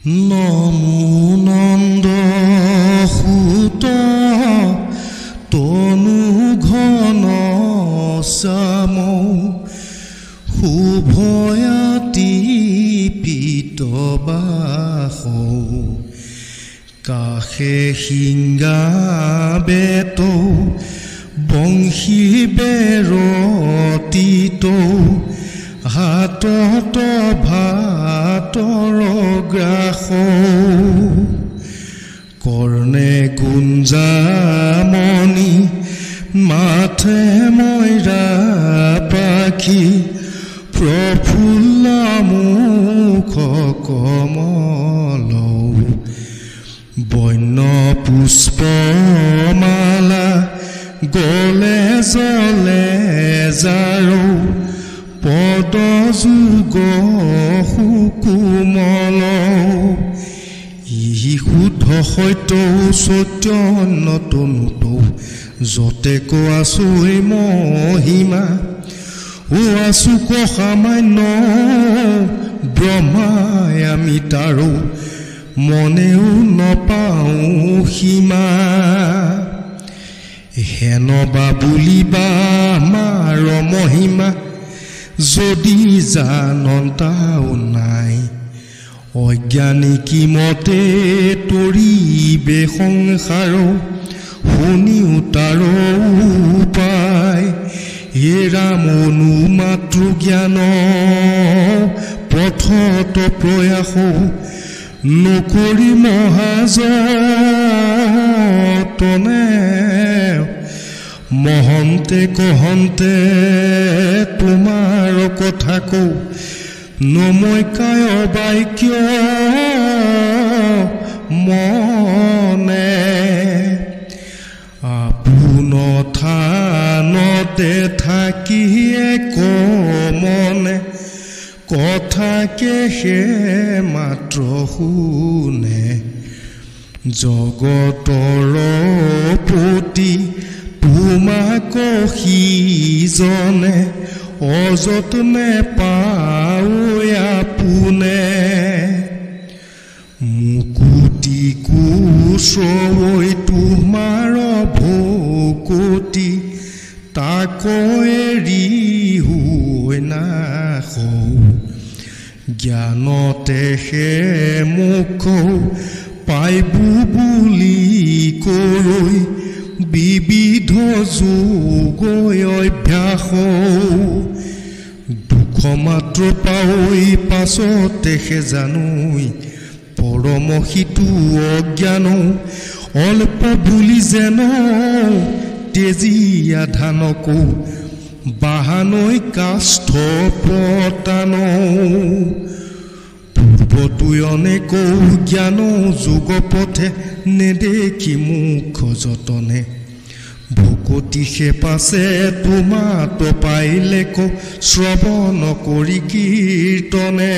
নমো নন্দ সুত তনু ঘন শ্যাম শুভয়াতি পিতবাস কাষে সিংগা বেত বংশী বেৰতীত হাতত ভাতৰ গ্ৰাস কৰ্ণে গুঞ্জামণি মাথে ময়ৰা পাখি প্ৰফুল্ল মুখ কমল বন্য পুষ্পমালা গলে জলে জাৰো পদযুগ সুকুমল ই শুদ্ধ সত্য চৈতন্য তনুত যতে কোৱাছো মহিমা ও আছো ক সামান্য ব্ৰহ্মাই আমি তাৰো মনেও নপাওঁ সীমা হেনবা বুলিবা আমাৰ মহিমা যদি জানন্তাও নাই অজ্ঞানিকী মতে তৰিবে সংসাৰ শুনিও তাৰ উপায় হে ৰাম অনুমাতৃ জ্ঞান পথত প্ৰয়াস নকৰি মহাযতনে মহন্তে কহন্তে তোমাৰ কথা কওঁ নমৈকায় বাক্য মনে আপোন থানতে থাকিয়ে কমনে কথাকে সে মাত্ৰ শুনে জগতৰ পতি তোমাক সিজনে অযতনে পাওঁ আপোনে মুকুতি কুশৈ তোমাৰ ভকতি তাক এৰি হৈ নাখৌ জ্ঞানতে সে মুখ পাইবু বুলি কৈ বিবিধ যোগ অভ্যাস দুখ মাত্ৰ পাই পাছতে সে জানুই পৰম সিটো অজ্ঞান অল্প বুলি যেন তেজীয়া ধানকো বাহানৈ কাষ্ঠ পতান পূৰ্বতো অনেক জ্ঞান যোগ পথে নেদেখি মুখ যতনে ভকতি সে পাছে তোমাত পাইলে ক শ্ৰৱণ কৰি কীৰ্তনে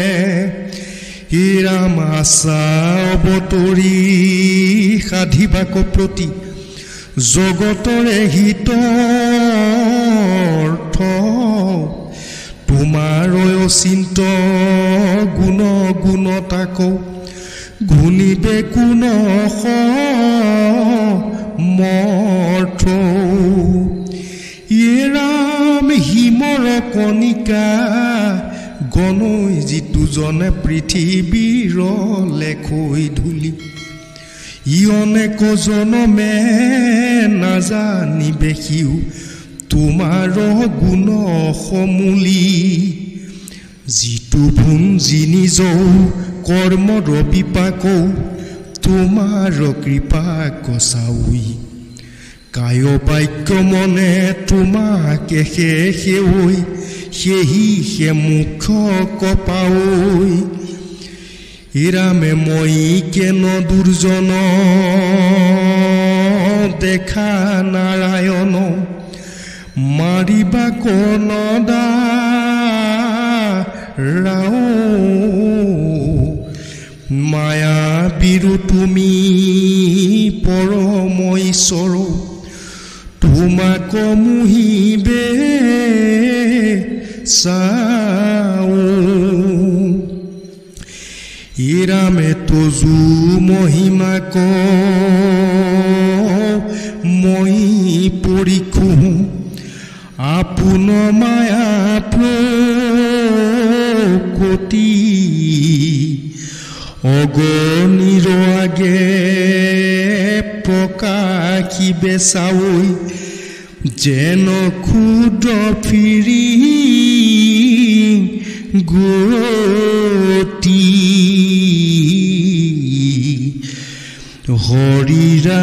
হে ৰাম আশা অৱতৰি সাধিবাক প্ৰতি জগতৰে হিতৰ্থ তোমাৰ অচিন্ত গুণ গুণতাক গুণিবে কোন মৰ্থ ইয়ে ৰাম হিমৰ কণিকা গণৈ যিটো জনে পৃথিৱীৰ লেখৈ ধূলি ই অনেক জনমে নাজানিবে সিও তোমাৰ গুণ সমূলি যিটো ভুঞ্জি নিজ কৰ্মৰ বিপাক তোমাৰ কৃপা কচাউই কায় বাক্য মনে তোমাকে সেৱৈ সেহি সে মুখ কপাঐ ৰামে মই কেন দুৰ্জন দেখা নাৰায়ণ মাৰিবা কনদা ৰাও মায়া বিৰু তুমি পৰম ঈশ্বৰ তোমাক মুহিবে চাও হিৰামে তজু মহিমা ক মই পৰীক্ষু আপোন মায়া প্ৰকটি অগণিৰ আগে প্ৰকাশিবে চাৱৈ যেন ক্ষুদ্ৰ ফিৰি গতি হৰিৰা